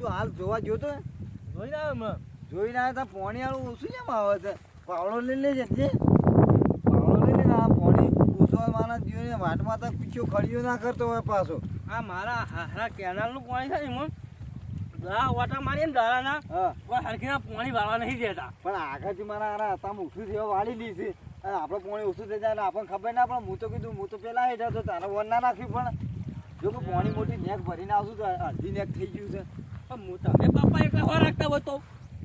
તું હાલ જોવા જોતો જોઈને આવ્યો જોઈને આવ્યા તા પોણી વાળું ઓછું કેમ આવે છે પાવડો લઈ લેજે જે પાવડો લઈ લે આ પોણી ઓછો મારા જીવને વાટમાં તો પીછો ખડીયો ના કરતો હોય પાછો આ મારા હારા કેનાલનું પાણી છે ને એમાં દા વાટા મારી ને દાડાના કોઈ હરખીના પાણી વાળવા નહીં દેતા પણ આગળથી મારા હારા હતા ઓછું થયો વાળી લીધી અને આપણે પોણી ઓછું થઈ જાય આપણને ખબર ના પણ હું તો કીધું હું તો પેલા હેઠળ તો તારે વન ના નાખ્યું પણ જો કે પોણી મોટી નેક ભરીને આવશું તો અડધી નેક થઈ ગયું છે પણ હું તમે બાપા એકલા હો રાખતા હોય તો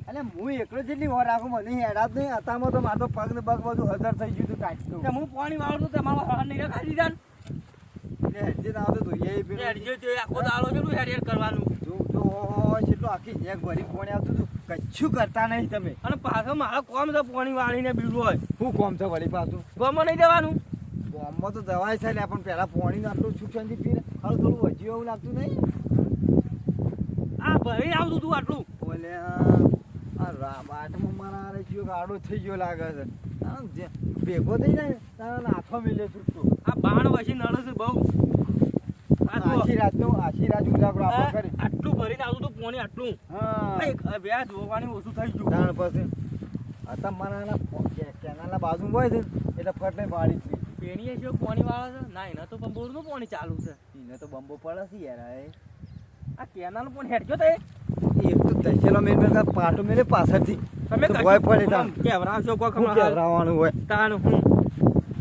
એટલે હું એકલો જેટલી વાર રાખું મને હેડા જ નહીં હતામાં તો મારો પગ ને પગ બધું હજાર થઈ ગયું હતું કાઢતું હું પાણી વાળું તો તમારા હાર નહીં ખાઈ દીધા એટલે હેડજે ના આવતો તો એ પેલું હેડજો તે આખો દાડો કેટલું હેડ કરવાનું જો જેટલું આખી નેક ભરી પોણી આવતું હતું કશું કરતા નહીં તમે અને પાછો મારો કોમ તો પાણી વાળીને બીડું હોય શું કોમ છે વળી પાછું ગમો નહીં દેવાનું ગામમાં તો દવાઈ છે ને પણ પહેલા પોણી આટલું સુખશાંતિ પીને હવે થોડું વચ્યું એવું લાગતું નહીં આ ભરી આવતું તું આટલું બોલે બાટમાં મારા હારે જીવ આડો થઈ ગયો લાગે છે ભેગો થઈ જાય ને તારા નાથો મિલે છૂટતો આ બાણ વસી નડે છે બહુ આખી રાત ઉજાગરો આપણે કરી આટલું ભરીને આવતું તું પાણી આટલું હા વ્યાજ જોવાની ઓછું થઈ ગયું તાણ પછી હતા મારા કેનાલના બાજુ હોય છે એટલે ફટ વાળી છે પેણીએ જો પાણી વાળે છે ના એના તો બંબોરનું પાણી ચાલુ છે એને તો બંબો પડે છે યાર આ કેનાલનું પાણી હેડજો તે એક તો દસેલો મેં પાટો મેલે પાછળથી તમે ભય પડે તાણ કેવરાશો કોઈ શું કહેવરાવાનું હોય તાણ હું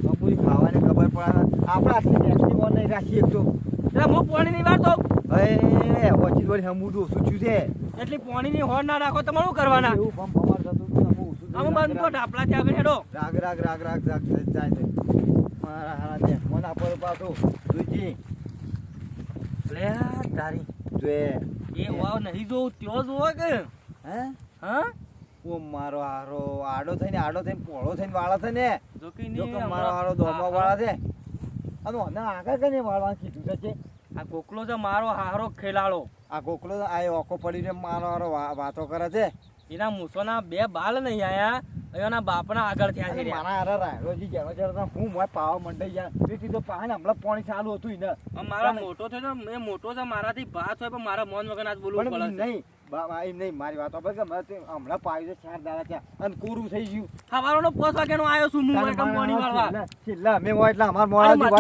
બપોરી ખાવાની ખબર પડે આપણે આટલી નેક્સ્ટ ઓન નહીં રાખીએ એક તો એટલે હું પાણી નહીં વાળતો હવે ઓછી વળી હમું ઓછું થયું છે એટલી પાણીની હોડ ના રાખો તમારે શું કરવાના એવું બમ બમાર થતું હતું ને ઓછું આમ બંધ તો ઢાપલા ત્યાં આગળ હેડો રાગ જાય છે મારા હારા ને મન આપો પાછું જોઈજી લે તારી જોએ એ વાવ નહીં જોઉં ત્યો જોવો કે હે હા ઓ મારો હારો આડો થઈને પોળો થઈને વાળા છે ને જો કે જો કે મારો હારો દોમા વાળા છે અને મને આગળ કને વાળવાનું કીધું છે આ ગોકલો છે મારો હારો ખેલાડો આ ગોકલો આ ઓકો પડીને મારો હારો વાતો કરે છે એના મૂછોના બે બાલ નહીં આયા એના બાપના આગળ થયા છે મારા હારા રાયરોજી જેનો જરા હું મોય પાવા મંડાઈ જાય તેથી તો પાણી હમણાં પાણી ચાલુ હતું એને મારા મોટો થયો એ મોટો છે મારાથી ભાત હોય પણ મારા મોન વગર આજ બોલવું પડે નહીં એમ નહીં મારી વાત કે હમણાં પાયું છે 4 દાડા ત્યાં અને પૂરું થઈ ગયું સવારનો 5 વાગ્યાનો આવ્યો છું હું એકદમ પાણી વાળવા છેલ્લા મેં હોય એટલે અમાર મોડા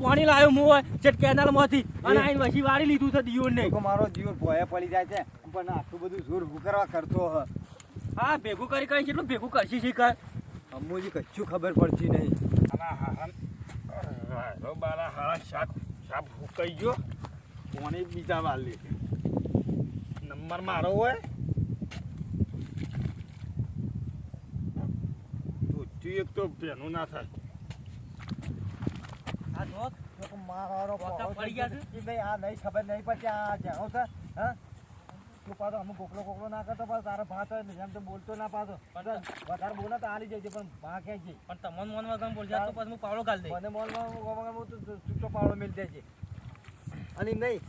પાણી લાવ્યો હું હોય ચટ કેનાલ માંથી અને આઈને વસી વાળી લીધું છે દિયોર ને મારો દિયોર ભોય પડી જાય છે પણ આટલું બધું જોર કરવા કરતો હ હા ભેગું કરી કેટલું ભેગું કરશી શીખાય અમ્મુજી કચ્છું ખબર પડતી નહીં બારા હારા શાક ફૂકાઈ ગયો કોને બીજા વાલી નંબર મારો હોય તો એક તો પેનું ના થાય આ જોક મારો પડી ગયા છે નહીં આ નહીં ખબર નહીં પડતી આ જાણો છે હા તું પાછો અમુક ગોકલો ના કરતો પાછો તારા ભાત હોય એમ તો બોલતો ના પાછો વધારે બોલે તો હાલી જાય પણ ભા ક્યાં જઈ પણ તમને મોન વગર બોલજા તો પછી હું પાવડો ગાલ દે મને મોલમાં તો છૂટો પાવડો મિલ જાય છે અને નહીં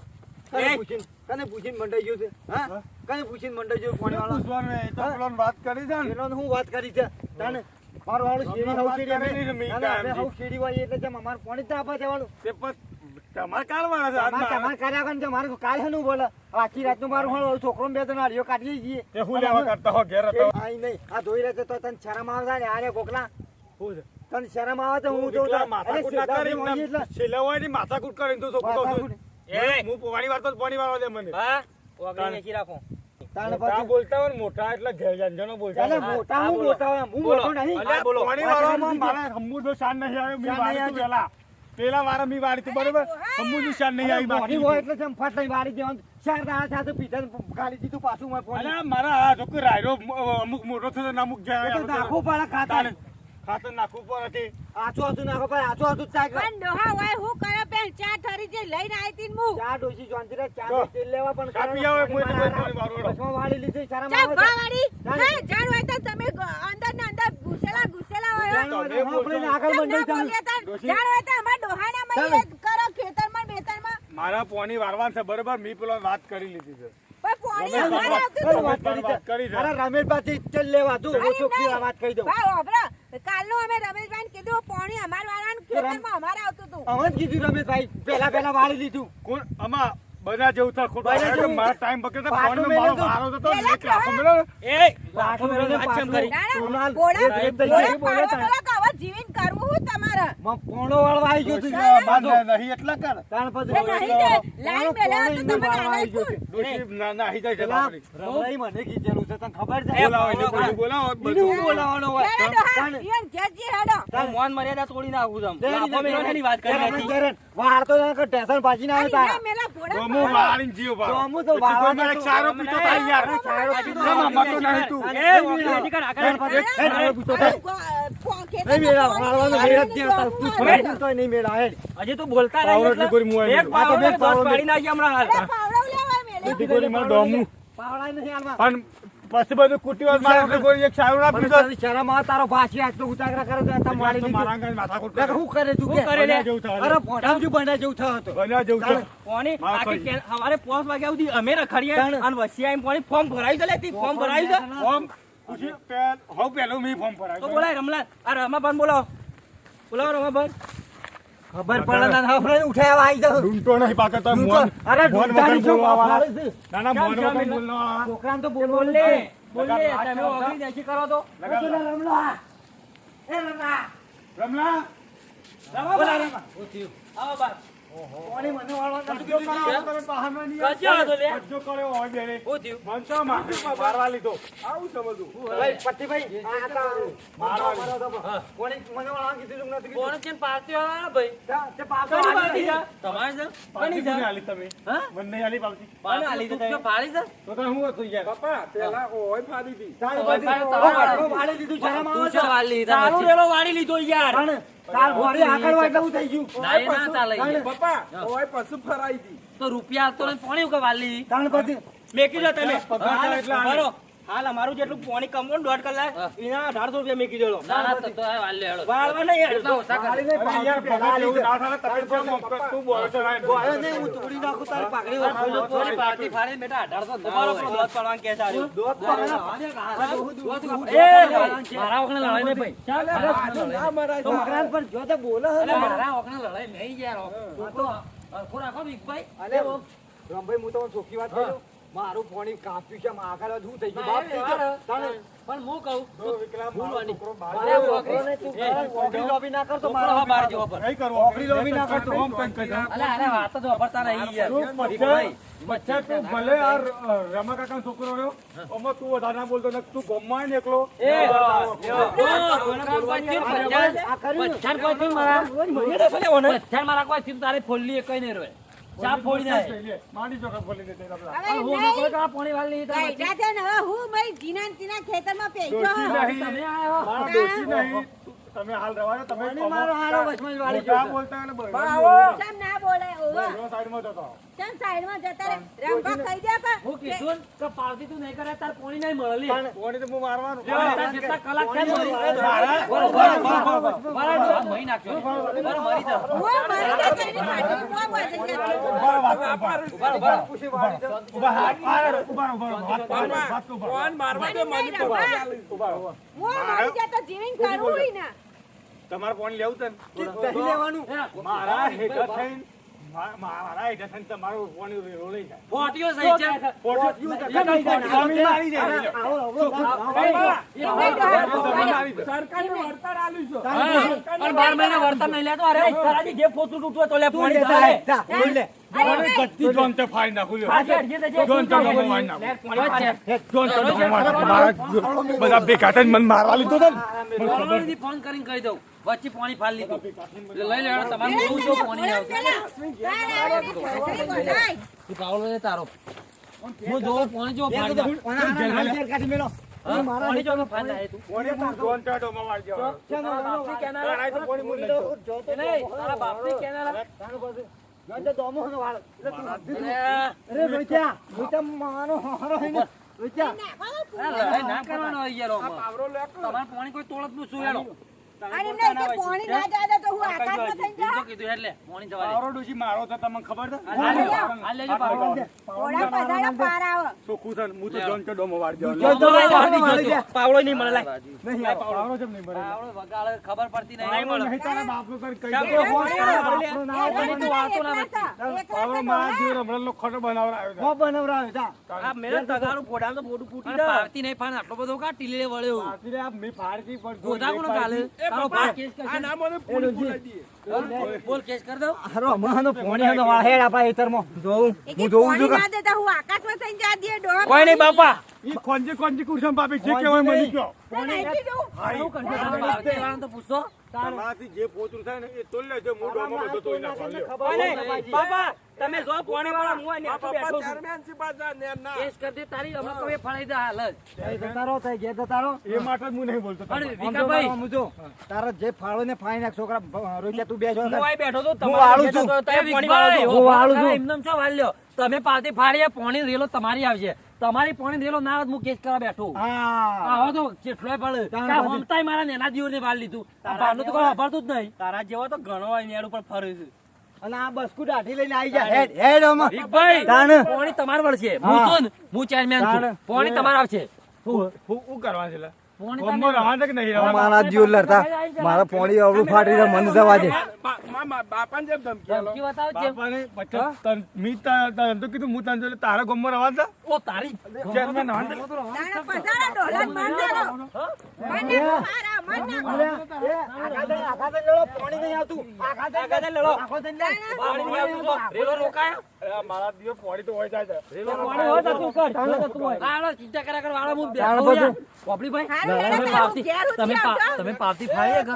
કને પૂછીને મંડાઈ ગયો છે હા કને પૂછીને મંડાઈ ગયો કોણ વાળો વાત કરી છે પેલો હું વાત કરી છે તને મારો વાળો શેડી હોય એટલે જેમ અમારે પાણી જ આપવા દેવાનું તે તમારે કાલ વાળા છે તમારે કર્યા કરે મારે કાલ હે નું બોલે આખી રાત નું મારું છોકરો બે ત્રણ હાડીઓ કાઢી જઈએ તે હું લેવા કરતા હો ઘેર હતો આઈ નહીં આ ધોઈ રહે તો તને શરમ આવે ને આરે કોકલા તને શરમ આવે તો હું જોઉં માથાકૂટ ના કરી છેલ્લા માથાકૂટ કરીને તો છોકરો હું પાણી વાળતો પાણી વાળવા દે મને હા ઓગળી નાખી રાખો મોટા બોલતા હોય મોટા એટલે ઘેરજનો બોલતા એટલે મોટા હું મોટા હોય હું મોટો નહીં બોલો પાણી વાળવામાં મારા હમ્મુ તો શાન નહીં આવ્યો મી વાળી પેલા વારા મી વાળી તું બરોબર હમ્મુ ની શાન નહીં આવી બાકી હોય એટલે જેમ ફટ લઈ વાળી દેવાનું 4 દાડા સાથે પીધા ગાડી દીધું પાછું માં પાણી અરે મારા આ છોકરો રાયરો અમુક મોટો થતો ને અમુક નાખવું પડે ખાતર નાખવું પડે આછો હતું નાખો પડે આછો હતું ચાક પણ ડોહા હોય હું કરે પેન ચા ઠરી જે લઈને આવી તી હું ચા ડોસી જોંતરે ચા તેલ લેવા પણ કાપી આવે મોય મારો બસમાં વાળી લીધી શરમ ચા આવે ભાવાડી હે જાણ હોય તો તમે અંદર ને અંદર ઘુસેલા હોય આપણે આગળ મંડાઈ જાણ હોય તો અમાર ડોહાના મય કરો ખેતરમાં બેતરમાં મારા પોણી વારવાન છે બરોબર મી પેલો વાત કરી લીધી છે પણ પોણી અમારે આવતું વાત કરી અરે રમેશ પાછી તેલ લેવા તું ચોખ્ખી વાત કહી દઉં ભાઈ ઓબરા કાલનું અમે રમેશભાઈ કીધું પોણી અમાર વાળાનું ખેતરમાં અમાર આવતું હતું અમન કીધું રમેશભાઈ પેલા વાળી લીધું કોણ અમા બધા જેવું થાય ખોટું. બધા જેવું. મારા ટાઈમ બગડે તો પાટું ફોનનો મેલ્યો મારો તો. વારો જતો પેલા એટલે આખો મેલ્યો ને. એ પાછું પાછું મેળે વાત કેમ કરી? સોનાલ. ઘોડા સાહેબ ઘોડા તઈ બોલે પાડો તાણ. પેલો કે હવે જીવીને કરવું હું તમારે માં પોણો વાળવા આવી ગયો છે. નહીં એટલા કર. તાણ એ પછી નહીં દે લાઈન મેળ્યા તો તમે નાના કોણ ડોશી ના હી જાય છે પેલા બાપડી. રમણાઈ મને કીધેલું છે તને ખબર છે? બોલાવો એને બોલાવો બીજું બધું. હું બોલાવવાનો હોય? હેડો હા તાણ. ઈયન ઘેરજી હેડો હું મોન મર્યાદા તોડી નાખું છું. દેરી લાફો મેલો એની વાત કરી દેરી હતી. દેરી. વાર તો ના કર, ટેન્શન પાછી ના આવે અરે તારા. ના મેલા ઘોડા ગોમો પાડો. વાળીને જીવ ભાવ. ગોમો તો એટલું કોઈ વાળવાનો મારે તો- ચારો પીતો થાય યાર. અરે ચારો પીતો ના, થાય. મામા તો નહીં તું. એ ઓકે, ઠીક છે, આગળ. તાણ પછી ચારો પીતો થાય. ખેતરમાં નહીં મેળા, પાણી વાળવાનો નહીં મેળ જ નહીં આવતા. તું પાણી ખબર તોય નહીં મેળા, હેડ. હજી તું બોલતા પાવડો નહીં એટલી ગોળી મુઆઈ એક ગયો. પાવડો આ તો બે દોત પાવડો પાડી નાખી હમણાં હાલ. અરે પાવડો લેવાય મેલે એટલી ગોળી મને ડોમું. પાવડાય નહીં હાલમાં. અને પછી બધું કુટી વાત મારે એટલે ગોળી એક સારું ના મને પીધો. તારી શરમ આવે, તારો ભાષી આટલો ઉતાગરા કરે તો આ મારી લીધું. મારા અંગાને માથાકૂટ દેખ કરે. શું કરે તું શું કે? કરે લે? બન્યા જેવું થાય. અરે ભોંડામાં શું બન્યા જેવું થયો હતો. બન્યા જેવું છે. પોણી માફ આખી કરજો. સવારે 5 વાગ્યા સુધી અમે રખડીએ તાણ. અને વસિયા એમ પોણી ફોર્મ ભરાયું છે લેતી ફોર્મ ભરાયું છે ફોર્મ પૂછી હવે પહેલું મેં ફોર્મ ભરાયું. તો બોલાય રમલાલ આ રમાભાન બોલાવો બોલાવો રમાભાન ખબર પડે ના હફરે ઉઠાયા આવી જાવ. ઢૂંઢતો નહીં પાકે તો મોન અરે મોન ઢૂંઢાની વગર શું બોલવા વાળા. ફાળે છે? ના ના મોન વગર બોલવા વાળા. છોકરાને તો બોલે બોલવાનું બોલે જ. તમે ઓગળી દેશી કરો તો પેલા રમલા. એ રમલા. રમલા રમાભાન રમલા. શું થયું? આવો બાર કોણે મને વાળવા કજ્જો કરાવો તમે બહારમાં નહીં કજ્જો હતો લે. કજ્જો કર્યો હોય બેને. શું થયું મનસો મારવા લીધો. આવું સમજવું. ભાઈ, પટ્ટીભાઈ, આ હતા. મારવા મારો તો. કોણે મને વાળવા કીધું તું નથી કીધું? કોણ છે પાર્ટી વાળા ભાઈ તે પાછો કઈ આવી પાર્ટી ગઈ. છે તમારે છે પાલતી કની કોને છે આલી તમે? હા મને નહીં આલી પાલતી. પાણી આલી તો તમે પાડી છે તો તો હું હતું યાર. તાર ઓય, બધી તાર તો આટલો વાળી દીધું, શરમ આવે છે? સારું રેલો વાળી લીધો યાર પણ તાર ઘોડી આકડવા એટલે હું થઈ ગયું. ના એ ના ચાલે યાર. તાણ. તો રૂપિયા તો પાણી ઉકે વાળી તાણ પછી મેકી દો તમે પગાર થાય એટલે આલે. બરો હાલ અમારું જેટલું પાણી કમો 1.5 કલાક એના 1800 રૂપિયા મેકી દેલો ના ના તો આ વાલે હેડો વાળવા નહીં યાર. વાળીને અરે યાર પગાર જેવું ના થાય તમે કેમ આમ કર? તું બોલે છે ના. ગોળે નહીં, હું તોડી નાખું તારી પાઘડી વાળું. થોડી પાર્ટી ફાડી બેટા 1800 તમારો પણ દોત પાડવાનું કે સારું દોત પાડવાના. મારા વખણે લડાઈ નહીં ભાઈ છોકરાને પણ જો તે બોલે છે ને. મારા ઓકણે લડાઈ નહીં યાર છોકરો હરખું રાખો બીકભાઈ અલે રમભાઈ, હું તમને ચોખ્ખી વાત કરું. મારું પાણી કાપ્યું છે, આગળ જ હું થઈ ગયું, બાપ થઈ ગયો. તાણે. પણ હું કહું તો વિકલાંગ મારો છોકરો બહાર મારે વગરો નહીં, તું કરે. ઓગળી લોબી ના કરતો મારા બાર જેવો પર નહીં કરવો. ઓગળી લોબી ના કરતો. ઓમ કંઈક કહી દઉં. અલે અરે વાત તો વાપરતા નહીં યાર તું બચ્ચા તું ભલે આ રમા કાકાનો છોકરો રહ્યો ઓમાં તું વધારે ના બોલતો ને તું ગમમાં આવીને એકલો આ કર્યું ને? પછાણ કોઈ થી મારા કોઈ થી તારે ફોડલી કઈ નહીં રહે ચા ફોડી નાખે માંડી ચોખા ખોલી દે તેરા પેલા. હવે હું નહીં. કોઈ કા પાણી વાળી ગાયડા છે ને હવે હું મારી જીના ને તીના ખેતરમાં પેજો ડોશી હા. નહીં, તમે આયો મારા ડોશી નહીં. તમે હાલ રવા દો, તમે પાણી મારો હારો વચમાં જ વાળી મોટા ગયો છે. બોલતા એટલે બરાબર. ચમ ના બોલે ઓવા બરાબર સાઈડમાં જતો. ચમ સાઈડમાં જતા રે રંભા ખાઈ દે પણ હું કીધું કે પાવતી તું નહીં કરે તાર પાણી નહીં મળલી તાણે. કોણી તો હું મારવાનું. તાર જેટલા કલાક થાય મરી મારા મહી નાખ્યો મરી જા હું મારી દે કરીને પાટી નો બોલે ઉભા રહો, વાત કરો, પૂછી વાળી છે. ઉભા હાથ પાડ, ઉભા રહો, ઉભા રહો, હાથ પાડ, હાથ તો ઉભા રહો. ઉભા રહો. હું મારી દે તો જીવીને કરવું હોય ને તમારે પાણી લેવું છે ને? દહીં લેવાનું. મારા હેઠળ થઈને મારા હેઠળ થઈને તમારું પાણી રોલાઈ જાય. ફોટીઓ સહી છે પોટલું જમીન મારી જાય. આવો, આવો, પણ 12 મહિના વળતર નહીં લેતો અરે તારાજી જે પોતું તૂટવું તો લે તું પાણી લેતા ચાલે રે. જા, બોલ લે. મારે ગટ્ટી જોન તે ફાડી નાખું લ્યો. જોન તે હું મારી નાખું. જોન તે હું મારી નાખું. મારા બધા ભેગા થઈને મને મારવા લીધો છે ને. ફોન કરીને કહી દઉં વચ્ચે પાણી ફાડી લીધું એટલે લઈ લેવાનો તમારે જોવું જો પાણી આવતું તું પાવલો લે તારો હું જોઉં પાણી જો એક ફાડી તો આના હાથ ઘેર કાઢી મેલો. હા, મારા પાણી જો ફાડી નાખે તું કોને તું જોન તે ડોમાં મારી દેવાનો. તારા તો પાણી મૂકી નાખજો. નહીં તારા બાપની કેનાલ તારું બધું. જો તે દોમોનો વાળ. એટલે તું અરે અરે રોચ્યા, રોચ્યા મારો હારો હે ને. રોચ્યા. લડાઈ ના કરવાનો હોય યાર આમાં. તમારે પાણી કોઈ તોડત નું શું હેડો અરે નહીં કે પાણી ના જાય તો હું આકાશમાં થઈ બીજું જા કીધું એટલે પાણી જવા દે પાવરો ડોશી મારો તો તમને ખબર છે? હાલ લેજો પાવડો. પાવડો દે. ઘોડા પધારો પાર આવે. ચોખ્ખું છે ને, હું તો જોન કે ડોમો વાળી જો દેવાનો. તો વાળી જો. પાવડો નહીં મળે લાય. નહીં આવે. પાવડો કેમ નહીં મળે? આવડે વગાડે ખબર પડતી નહીં. નહીં મળે. નહીં તારા બાપનું તને કહી ચાલ, દો. એ ફોન કરે, બાપનું ના આવે. પણ તું વાતો ના એકલા છે. પાવડો મારા જેવો રમણનો ખોટો બનાવડાવ્યો છે. હું બનાવરાવ્યો જા. આ મેરે તગારું ઘોડાનું તો મોઢું ફૂટી અને જાય. પાડતી નહીં, પણ આટલો બધો કા ટીલે વળ્યો. પાછી આ મેં ફાડતી પણ ગોધા કોનો કાલે? તારો ભાઈ કેસ કરશે. આ ના મને પૂરી બોલાવી દઈએ. બોલ કેસ કર દઉં. હારો હમણાંનો પોણી હતો વાહેડ આપણા ખેતરમાં. જોઉં. એ કે હું જોઉં છું પાણી કે ના દેતા હું આકાશમાં થઈને જા દે ડોહા. કોઈ નહીં બાપા. ઈ કોંજી કુરસમ બાપી જે કહેવાય મને કહો. હું નહીં જોઉં. શું કરશે? તમે પાડતી વાળાને તો પૂછો. તમારાથી જે પોતરું થાય ને એ તોલ લેજો. હું ડોમો બધો તોડી નાખવાનો. કોઈ નહીં. બાપા તમે જો પાણી વાળા મુઆ ને બેઠો છું. કેસ કર દે તારી હમણાં કવે ફળાઈ દે હાલ જ. એ જતા રહો, તઈ ઘેર જતા રહો. એ માટે જ હું નહીં બોલતો. પણ આમ જો વિકાભાઈ આમ જો. તારા જે ફાળો ને ફાઈ નાખ છોકરા રોજ્યા તું બેસો હું આય બેઠો તો હું વાળું છું. પાણી વાળો હું વાળું છું. એમનેમ છો વાળ લ્યો. તમે પાર્ટી ફાડીએ પોણી રેલો તમારી આવશે. તમારી પોણી રેલો ના આવે તો હું કેસ કરવા બેઠો. હા આવો તો કેટલોય પડે. તારા કાં હમતાય મારા નેના જીવને વાળ લીધું. આ બહારનું તો કોઈ વાપરતું જ નહીં. તારા જેવો તો ઘણો હોય નેડ ઉપર ફરે છે. અને આ બસકુ દાઢી લઈને આવી જા હેડ હેડ આમાં. વિકભાઈ, તાણ. પોણી તમારે વળશે. હા. હું છું ને, હું ચેરમેન છું. તાણ. પોણી તમારે આવશે. હું કરવાનું છે લે? પોણી ગમો તમે- રવા દે કે નહીં રવા દે? મારા જીવ લડતા મારા પોણી અવળું ફાટી જાય મને જવા દે. બાપાને જેમ ધમકી આલો. ધમકી બતાવો જેમ. બાપાને પછી તને તો કીધું હું તને જોડે તારા ગમો રવા દે. ઓ તારી ચેરમેન રવા દે. તાણે પધારો ડોહા માર નાખો. મને મારા મન ના આખા દે લડો પોણી નહીં આવતું. આગળ લડો. આખો દે લે. પાણી નહીં આવતું તો રેલો રોકાય. અરે મારા દીવો પોણી તો હોય જાય છે. પાણી હોય તો તું કર. હોય તો તું હોય. હાલો, ચિંતા કર્યા કર વાળા હું તાણ બેઠો બધું. યાર. પોપડીભાઈ, હારું, તમે લડો, પાવતી- ઘેર ઉતરી આવજો. તમે પાવતી ફાડીએ કે?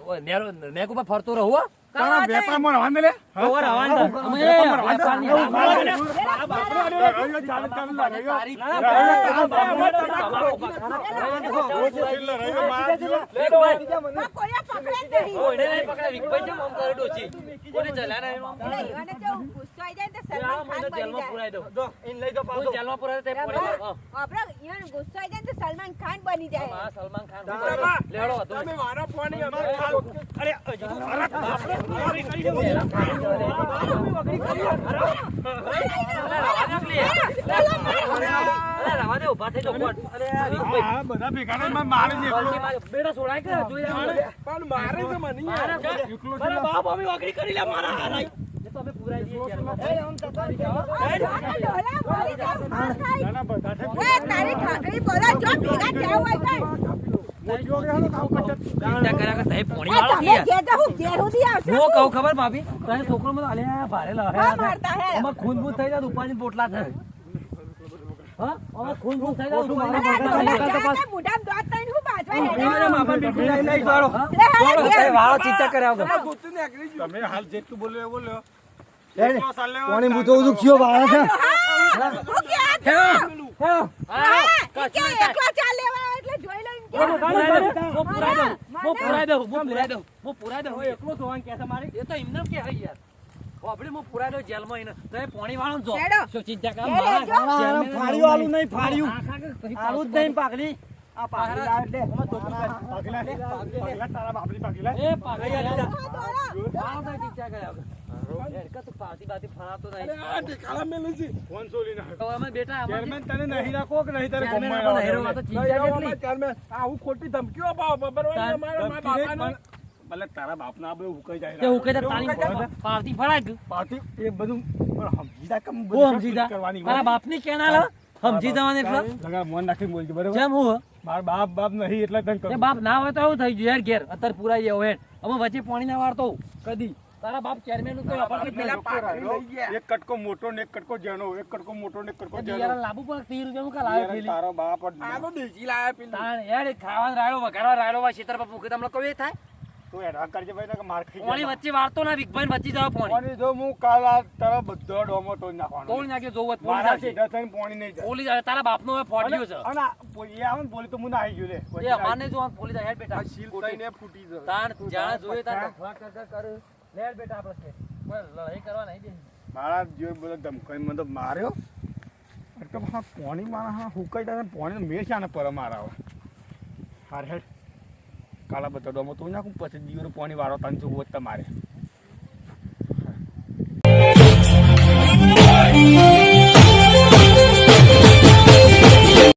હું નેક ઉપર ફરતો રહું હો. તારા વેપારમાં રવા દે લે. ઓવર હવાન તો. અમે વેપારની ચાલે ચાલે લાગે. તારી- કોયા પકડે જ નહીં. કોઈને નહીં પકડે. વિકભાઈ જેમ આમ કરે ડોશી. કોને ચલાય નહીં આમ. એટલે ઈવાને જો ગુસ્સો આઈ જાય ને તો સલમાન હું ખાન તો બની જેલમાં જાય. પુરાઈ દઉં. જો ઇન લઈ જો હું પાછો. જેલમાં પુરાઈ દઉં, તે પોણી દઉં. હા. આપણે ઈવાને ગુસ્સો આઈ જાય ને તો સલમાન ખાન બની જાય. હા, સલમાન ખાન તારા લેવડો હતો. તમે મારા પાણી અમારે ખાવ. અરે હજી તો આપણે કરી દઉં. રવા દે, ઊભા થઈ જાઓ, કોણ? અરે આ વિકભાઈ, આ બધા ભેગા થઈને મને મારે છે એકલો. બેટા છોડાય કે જોઈ આવે. પણ મારે છે મને યાર. એકલો છે. મારા બાપ અમે વાકડી કરી લે મારા હારાય. એ તો અમે પુરાઈ દઈએ જેલમાં. ડોલા બોલી જાય, માર ખાય. નાના બધા છે. એ તારી ઠાકરી બોલા જો ભેગા થયા હોય કઈ. મોટી વગર હાલો ખાવ પછી. ચિંતા કર્યા કે તઈ પોણી એ વાળો તમે છીએ. ઘેર જાઓ, ઘેર સુધી આવશો. હું કહું ખબર ભાભી, તને છોકરો મને અલ્યા ભારે લાવે. હા, મારતા હે. આમાં ખૂન બૂન થઈ જાય તો ઉપાડીને પોટલા થાય. હા, આમાં ખૂન બૂન થઈ જાય તો અરે ઉપાડીને આ પોટલા ડોલા થઈ જાય. જાય તો મોઢામાં દાંત લઈને હું બાજવા હેડે. મારા માપા બિલકુલ નહીં લઈ જાડો. લે, હાલો, ઘેર. તઈ વાળો ચિંતા કર્યા વગર. ગોતું ને આગળ જો. તમે હાલ જેટલું બોલ્યો એ બોલ્યો. હેડ. એકલો સાલ લેવા. પોણી હું તો ઉધું કયો વાળા છે. હા, હું ક્યાં છું? હા, હા, કશું ઈ નહીં કે એકલા ચા લેવા આવે એટલે જોઈ લઈને કે. હું પુરાઈ દઉં, હું પુરાઈ દઉં, હું મને- પુરાઈ દઉં, હું પુરાઈ દઉં, હું પુરાઈ દઉં. એકલો જોવાનું કે છે મારે. એ તો એમને કે હઈ યાર. આપણે હું પુરાઈ દઉં જેલમાં એને. તો એ પોણી વાળો જો. હેડો. શું ચિંતા કર? હેડો, મારા જો. ચેરમેન ફાડ્યું આલું નહીં ફાડ્યું. આખા કે કઈ આલું જ નહીં પાકડી. આ પાકડી લાવ એટલે. પાકીલા. પાકીલા, તારા બાપની પાકીલા. એ પાગલ યાર. હા, દોડો. વાળો તો ચિંતા કર્યા વગર. હેડકા તું પાર્ટી બાતી ફરાતો નહીં. આ ઢીકાલા મેલું છે. ફોન સોલી નાખ. તો અમે બેટા આમાં ચેરમેન તને નહીં રાખો કે નહીં તારે ચેરમેન ગમમાં આપણને હેરો આવવાનું? હતો, ચિંતા કેટલી? ચેરમેન, આવું ખોટી ધમકીઓ અપાવો. બરાબર છે? મારા ધમકી દે બાપાને. પણ ભલે તારા બાપના આ બધું હુકાઈ જાય. તે હું કહેતા તારી પાર્ટી ફરાય ગયું. પાર્ટી એ બધું પણ સમજી જા કે હું બધું સમજી જા. કરવાની મારા બાપની કેનાલ હ? સમજી જવાની એટલે લગા મન નાખીને બોલજો બરાબર. જેમ હું મારા બાપ નહીં એટલે તને એ કહું. બાપ ના હોય તો એવું થઈ ગયું યાર ઘેર અત્યારે પુરાઈ જાવ હેડ અમે વચ્ચે પાણી ના વાળતો કદી તારા બાપ ચેરમેન નું કોઈ અપર પેલા પાકડી લઈ ગયા. એક કટકો મોટો ને એક કટકો ઝીણો, એક કટકો મોટો ને એક કટકો યાર ઝીણો. લાંબુ પણ 30 રૂપિયા નું કા લાવ્યો યાર, થેલી? તારો બાપ જ આ તો દેશી લાયા પેલું. તાણ યાર એ ખાવાનો રાયડો વઘારવા રાયડો વા શેતર પર મૂકે તમને કોઈ થાય તું એડવા કરજે ભાઈ નકર માર ખાઈ પાણી જાય. વચ્ચે વાળતો ના વિકભાઈ વચ્ચે જાવ પાણી પાણી જો હું કાલ આ તારા બધો ડોમો તોડી નાખવાનો. તોડી નાખ્યો જોવો પોલીસ મારા આવશે સીધા થઈને પાણી નહીં જાય. પોલીસ આવે તારા બાપનો હવે ફોડ્યો છે અને એ આવે ને બોલી તો હું ના આવી ગયો લે. એ અમારને જો પોલીસ આવે હેડ બેટા આ શીલ થઈને ફૂટી જાય. તાણ જાણે જોઈએ તાણ ડખવા કર લેડ બેટા આપણે કોઈ લડાઈ કરવા નહીં દે મારા જીવ બોલે ધમકાઈ મને તો માર્યો. એટલે હા પાણી મારા હા હુકાઈ જાય ને પાણી મેળ છે ને પર મારા હાર હેડ કાળા બધા ડોમો તો નાખું પછી દીવરું પાણી વાળો તને જોવું તમારે